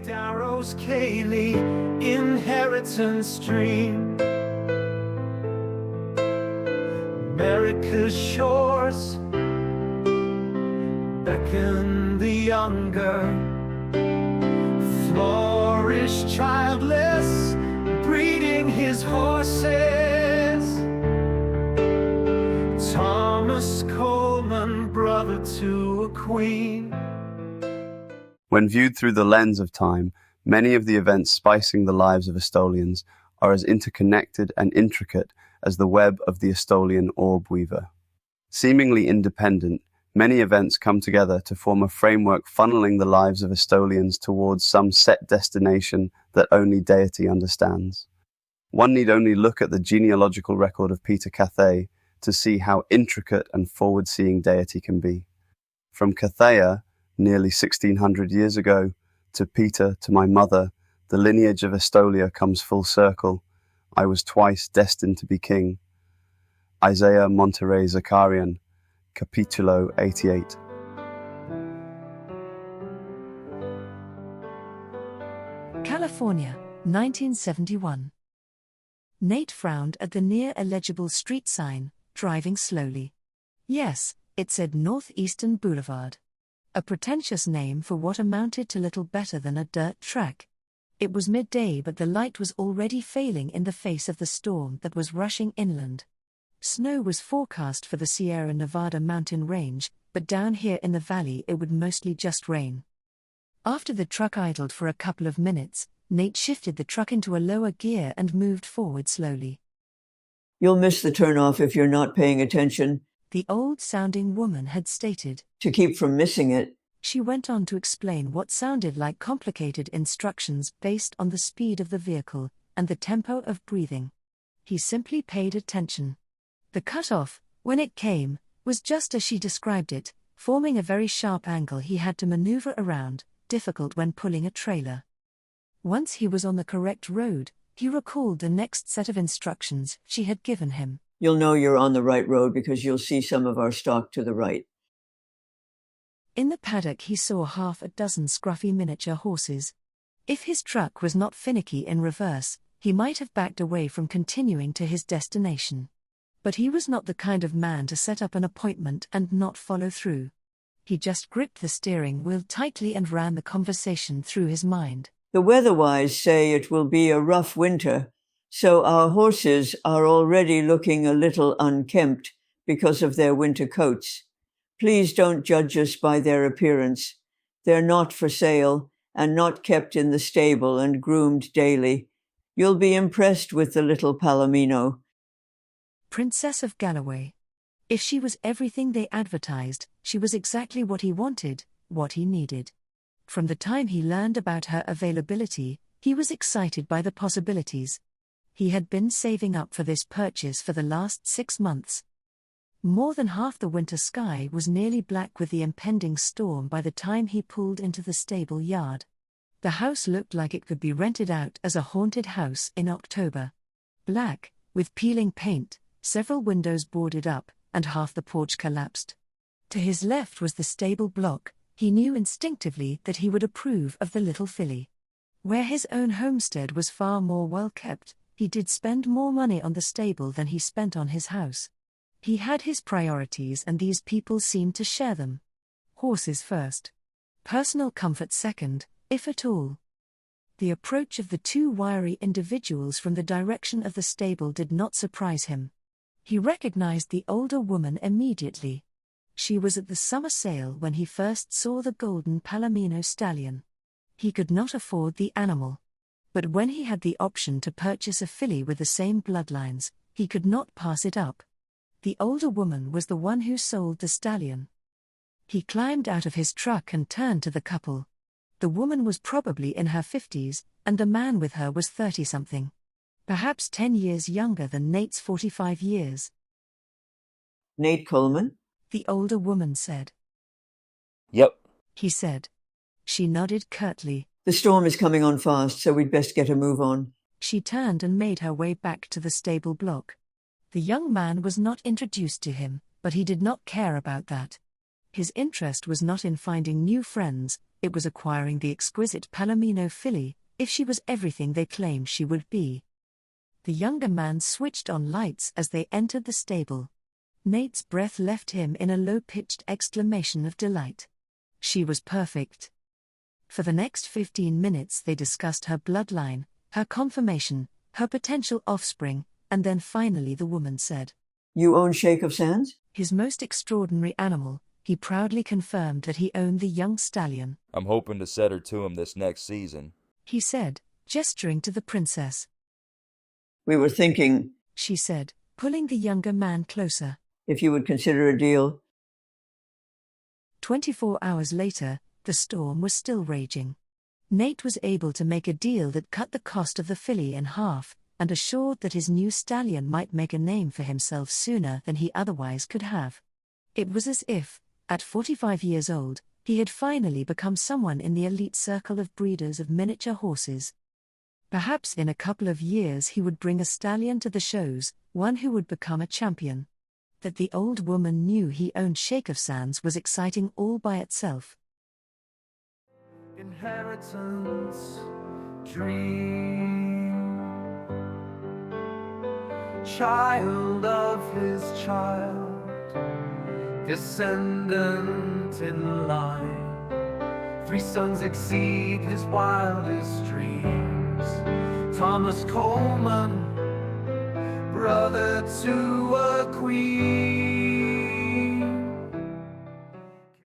Great Arrows Cayley, inheritance dream. America's shores beckon the younger, flourish childless, breeding his horses. Thomas Coleman, brother to a queen. When viewed through the lens of time, many of the events spicing the lives of Estolians are as interconnected and intricate as the web of the Estolian orb weaver. Seemingly independent, many events come together to form a framework funneling the lives of Estolians towards some set destination that only deity understands. One need only look at the genealogical record of Peter Cathay to see how intricate and forward-seeing deity can be. From Cathaya, nearly 1600 years ago, to Peter, to my mother, the lineage of Estolia comes full circle. I was twice destined to be king. Isaiah Monterey Zakarian, Capitulo 88. California, 1971. Nate frowned at the near-illegible street sign, driving slowly. Yes, it said Northeastern Boulevard. A pretentious name for what amounted to little better than a dirt track. It was midday, but the light was already failing in the face of the storm that was rushing inland. Snow was forecast for the Sierra Nevada mountain range, but down here in the valley it would mostly just rain. After the truck idled for a couple of minutes, Nate shifted the truck into a lower gear and moved forward slowly. "You'll miss the turnoff if you're not paying attention," the old-sounding woman had stated. "To keep from missing it." She went on to explain what sounded like complicated instructions based on the speed of the vehicle and the tempo of breathing. He simply paid attention. The cutoff, when it came, was just as she described it, forming a very sharp angle he had to maneuver around, difficult when pulling a trailer. Once he was on the correct road, he recalled the next set of instructions she had given him. "You'll know you're on the right road because you'll see some of our stock to the right." In the paddock he saw half a dozen scruffy miniature horses. If his truck was not finicky in reverse, he might have backed away from continuing to his destination. But he was not the kind of man to set up an appointment and not follow through. He just gripped the steering wheel tightly and ran the conversation through his mind. "The weatherwise say it will be a rough winter, so our horses are already looking a little unkempt because of their winter coats. Please don't judge us by their appearance. They're not for sale and not kept in the stable and groomed daily. You'll be impressed with the little Palomino." Princess of Galloway. If she was everything they advertised, she was exactly what he wanted, what he needed. From the time he learned about her availability, he was excited by the possibilities. He had been saving up for this purchase for the last 6 months. More than half the winter sky was nearly black with the impending storm by the time he pulled into the stable yard. The house looked like it could be rented out as a haunted house in October. Black, with peeling paint, several windows boarded up, and half the porch collapsed. To his left was the stable block. He knew instinctively that he would approve of the little filly. Where his own homestead was far more well-kept, he did spend more money on the stable than he spent on his house. He had his priorities and these people seemed to share them. Horses first. Personal comfort second, if at all. The approach of the two wiry individuals from the direction of the stable did not surprise him. He recognized the older woman immediately. She was at the summer sale when he first saw the golden Palomino stallion. He could not afford the animal. But when he had the option to purchase a filly with the same bloodlines, he could not pass it up. The older woman was the one who sold the stallion. He climbed out of his truck and turned to the couple. The woman was probably in her 50s, and the man with her was 30-something. Perhaps 10 years younger than Nate's 45 years. "Nate Coleman?" the older woman said. "Yep," he said. She nodded curtly. "The storm is coming on fast, so we'd best get a move on." She turned and made her way back to the stable block. The young man was not introduced to him, but he did not care about that. His interest was not in finding new friends, It was acquiring the exquisite Palomino filly, if she was everything they claimed she would be. The younger man switched on lights as they entered the stable. Nate's breath left him in a low-pitched exclamation of delight. She was perfect. For the next 15 minutes they discussed her bloodline, her conformation, her potential offspring, and then finally the woman said, "You own Shake of Sands?" His most extraordinary animal, he proudly confirmed that he owned the young stallion. "I'm hoping to set her to him this next season," he said, gesturing to the princess. "We were thinking," she said, pulling the younger man closer, "if you would consider a deal." 24 hours later, the storm was still raging. Nate was able to make a deal that cut the cost of the filly in half, and assured that his new stallion might make a name for himself sooner than he otherwise could have. It was as if, at 45 years old, he had finally become someone in the elite circle of breeders of miniature horses. Perhaps in a couple of years he would bring a stallion to the shows, one who would become a champion. That the old woman knew he owned Shake of Sands was exciting all by itself. Inheritance, dream, child of his child, descendant in line. 3 sons exceed his wildest dreams. Thomas Coleman, brother to a queen.